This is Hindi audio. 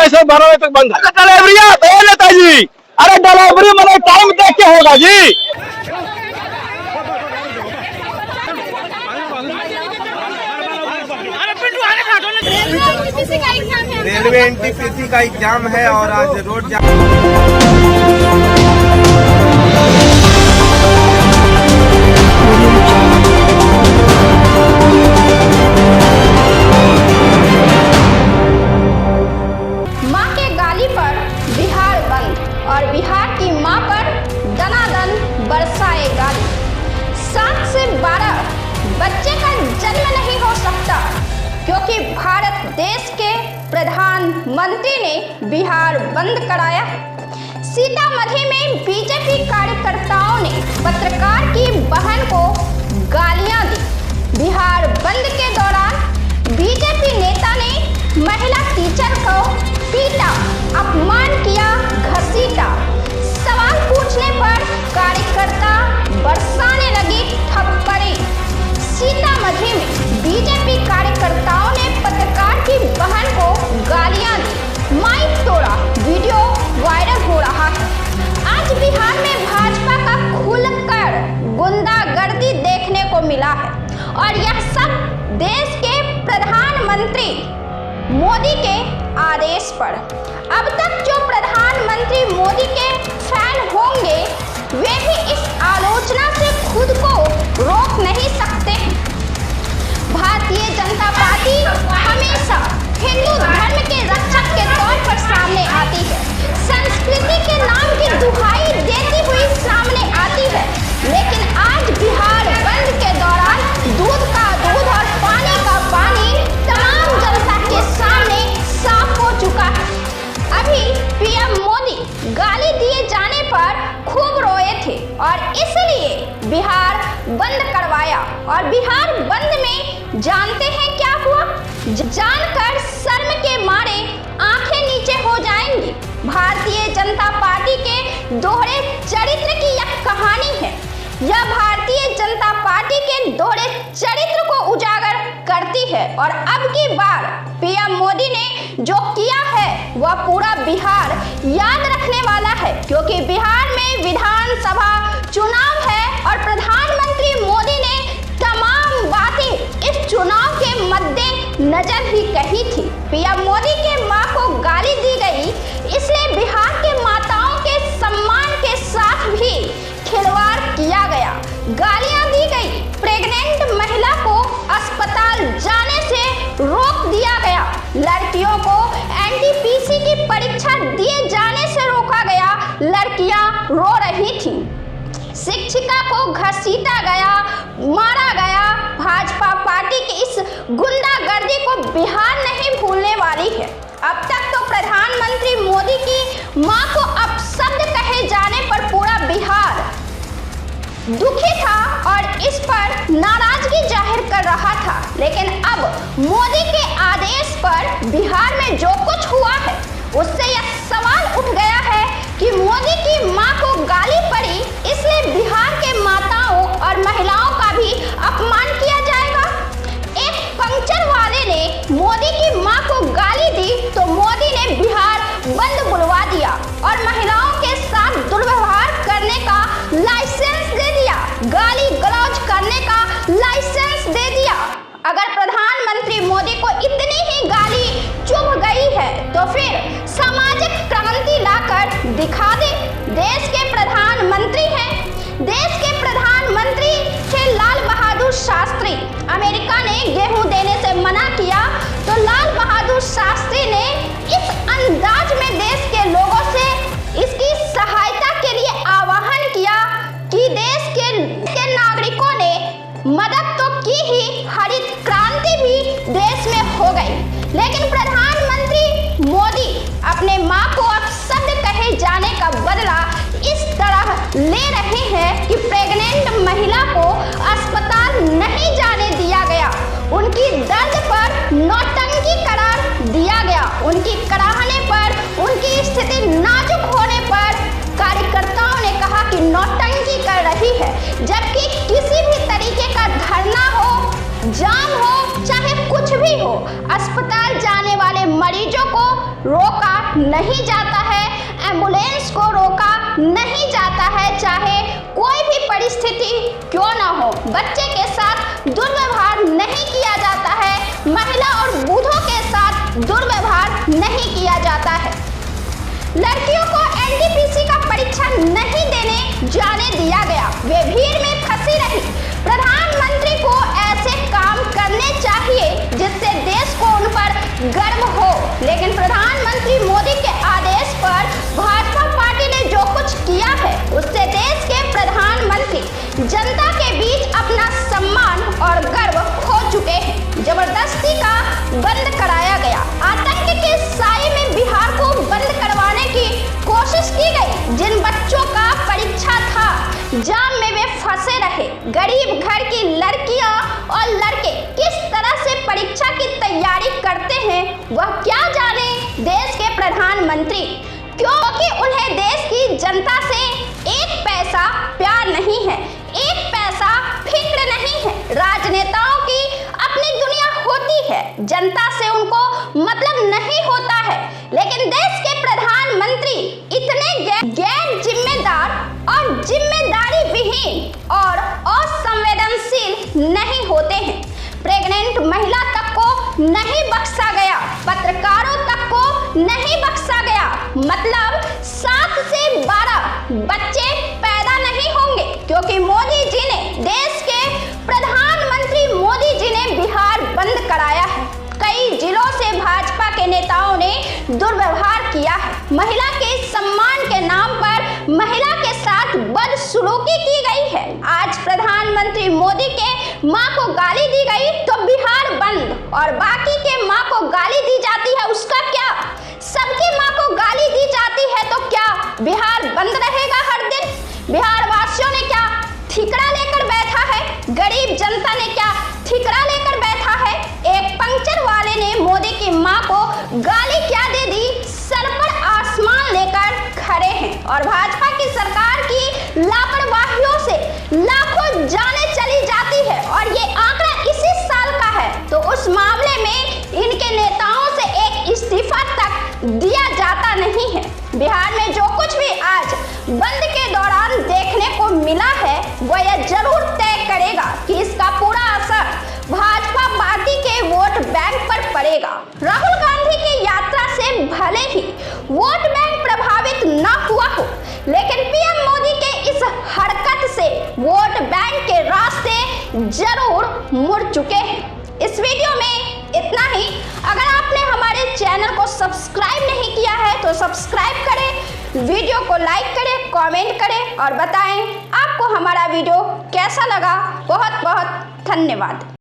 से 12 बजे तक बंद है। डिलीवरी दो नेताजी, अरे डिलीवरी मतलब टाइम देख के होगा जी। रेलवे एनटीपीसी का एग्जाम है और आज रोड जाम। मां के गाली पर बिहार बंद और बिहार की मां पर दनादन बरसाए गाली। 7 से 12 बच्चे का जन्म नहीं हो सकता क्योंकि भारत देश के प्रधानमंत्री ने बिहार बंद कराया। सीतामढ़ी में बीजेपी कार्यकर्ताओं ने पत्रकार की बहन को गालियां दी। बिहार बंद के दौरान बीजेपी नेता ने महिला टीचर को पीटा, अपमान किया, घसीटा। सवाल पूछने पर कार्यकर्ता बरसाने लगी थप्पड़ी। सीतामढ़ी में बीजेपी कार्यकर्ताओं ने पत्रकार की बहन को गालियां दी, माइक तोड़ा, वीडियो वायरल हो रहा है। आज बिहार में भाजपा का खुलकर गुंडागर्दी देखने को मिला है और यह सब देश के प्रधानमंत्री मोदी के आदेश पर। अब तक जो प्रधानमंत्री मोदी के फैन होंगे वे भी इस आलोचना से खुद को रोक नहीं सकते। भारतीय जनता पार्टी हमेशा हिंदू धर्म के रक्षक के तौर पर सामने आती है, संस्कृति के नाम की दुहाई देती हुई सामने आती है। लेकिन आज बिहार बंद के दौरान दूध का दूध और पानी का पानी तमाम जनता के सामने साफ हो चुका है। अभी पीएम मोदी गाली दिए जाने पर खूब रोए थे और इसलिए बिहार बंद करवाया। और बिहार बंद में जानते हैं क्या हुआ? जानकर शर्म के मारे आंखें नीचे हो जाएंगी। भारतीय जनता पार्टी के दोहरे चरित्र की यह कहानी है। यह भारतीय जनता पार्टी के दोहरे चरित्र को उजागर करती है और अब की बार पीएम मोदी ने जो किया है वह पूरा बिहार याद रखने वाला है, क्योंकि बिहार में विधानसभा चुनाव है और प्रधानमंत्री मोदी ने तमाम बातें इस चुनाव के मद्देनजर ही कही थी। पीएम मोदी के मां को गाली दी गई, इसलिए बिहार के माताओं के सम्मान के साथ भी खिलवाड़ किया गया, गालियां दी गई। प्रेग्नेंट महिला को अस्पताल जाने से रोक दिया गया, लड़कियों को एनटीपीसी की परीक्षा दिए जाने से रोका गया, लड़कियां रो रही थी। शिक्षिका को घसीटा गया, मारा गया। भाजपा पार्टी की इस गुंडागर्दी को बिहार नहीं भूलने वाली है। अब तक तो प्रधानमंत्री मोदी की मां को अपशब्द कहे जाने पर पूरा बिहार दुखी था और इस पर नाराजगी जाहिर कर रहा था, लेकिन अब मोदी के आदेश पर बिहार में जो कुछ हुआ है उससे यह सवाल उठ गया है कि मोदी की मां को गाली पड़ी, इसलिए बिहार के माताओं और महिलाओं का भी अपमान किया जाएगा। एक पंक्चर वाले ने मोदी की मां को गाली दी तो मोदी ने बिहार बंद बुलवा दिया और महिलाओं के साथ दुर्व्यवहार करने का लाइसेंस दे दिया, गाली गलौज करने का लाइसेंस दे दिया। अगर प्रधानमंत्री मोदी को इतनी ही गाली चुभ गई है तो फिर सामाजिक क्रांति लाकर दिखा दे। देश के प्रधानमंत्री हैं, देश के प्रधानमंत्री थे लाल बहादुर शास्त्री। अमेरिका ने गेहूं देने से मना किया तो लाल बहादुर शास्त्री ने इस अंदाज में देश के लोगों से इसकी सहायता के लिए आह्वान किया कि देश के नागरिकों ने मदद तो की ही, हरित क्रांति भी देश में हो गई। लेकिन प्रधानमंत्री मोदी अपने मां को अपशब्द कहे जाने का बदला इस तरह ले रहे हैं कि प्रेग्नेंट महिला को अस्पताल नहीं जाने दिया गया, उनकी दर्द पर नौटंकी करार दिया गया, उनकी कराहने पर, उनकी स्थिति नाजुक होने पर कार्यकर्ताओं ने कहा कि नौटंकी कर रही है। जबकि किसी भी तरीके का धरना हो, जाम हो, चाहे कुछ भी हो, अस्पताल जाने वाले मरीजों को रोका नहीं जाता है, एम्बुलेंस को रोका नहीं जाता है, चाहे कोई भी परिस्थिति क्यों ना हो। बच्चे के साथ दुर्व्यवहार नहीं किया जाता है, महिला और बूढ़ों के साथ दुर्व्यवहार नहीं किया जाता है। लड़कियों को एनटीपीसी का परीक्षा नहीं देने जाने दिया गया, वे भीड़ में फंसी रही। प्रधानमंत्री को ऐसे काम करने चाहिए जिससे देश को उन पर गर्व हो, लेकिन प्रधानमंत्री मोदी के आदेश पर भाजपा पार्टी ने जो कुछ किया है उससे देश के प्रधानमंत्री जनता के बीच अपना सम्मान और गर्व खो चुके हैं। जबरदस्ती का बंद कराया गया। आतंक के साए में बिहार को बंद करवाने की कोशिश की गई। जिन बच्चों का परीक्षा था जाम में वे फंसे रहे। गरीब घर की लड़कियां और लड़के किस तरह से परीक्षा की तैयारी करते हैं वह क्या जाने देश के प्रधानमंत्री, क्योंकि उन्हें देश की जनता से एक पैसा प्यार नहीं है, एक पैसा फिक्र नहीं है। राजनेताओं की अपनी दुनिया होती है, जनता से उनको मतलब नहीं होता है, लेकिन देश के प्रधानमंत्री इतने गैर जिम्मेदार और जिम्मेदारी विहीन और असंवेदनशील नहीं होते हैं। प्रेग्नेंट महिला तक को नहीं बख्शा गया, पत्रकारों तक को नहीं बख्शा गया। मतलब 7 से 12 बच्चे पैदा नहीं होंगे, क्योंकि मोदी जी ने, देश के प्रधानमंत्री मोदी जी ने बिहार बंद कराया है। कई जिलों से भाजपा के नेताओं ने दुर्व्यवहार किया है। महिला के सम्मान के नाम पर महिला के साथ बदसलूकी की गई है। आज प्रधानमंत्री मोदी के मां को गाली दी गई तो बिहार बंद, और बाकी के मां को गाली दी जाती है उसका क्या? सबकी मां को गाली दी जाती है तो क्या बिहार बंद रहेगा हर दिन? बिहार वासियों ने क्या ठिकरा लेकर बैठा है? गरीब जनता ने क्या ठिकरा लेकर बैठा है? एक पंक्चर वाले ने मोदी की मां को गाली क्या दे दी? सर पर आसमान लेकर खड़े हैं। और भाजपा की सरकार की लापरवाहियों से लाखों जानें चली जाती है, और ये आंकड़ा इसी साल का है, तो उस मामले में इनके नेताओं से एक इस्तीफा तक दिया जाता नहीं है। बिहार में जो कुछ भी आज बंद के दौरान देखने को मिला है वह यह जरूर तय करेगा कि इसका पूरा असर भाजपा पार्टी के वोट बैंक पर पड़ेगा। राहुल गांधी की यात्रा से भले ही वोट बैंक प्रभावित न हुआ हो, लेकिन पीएम मोदी के इस हरकत से वोट बैंक के रास्ते जरूर मुड़ चुके हैं। इस वीडियो में इतना ही। अगर आपने हमारे चैनल को सब्सक्राइब नहीं किया है तो सब्सक्राइब करें, वीडियो को लाइक करें, कमेंट करें और बताएं आपको हमारा वीडियो कैसा लगा। बहुत बहुत धन्यवाद।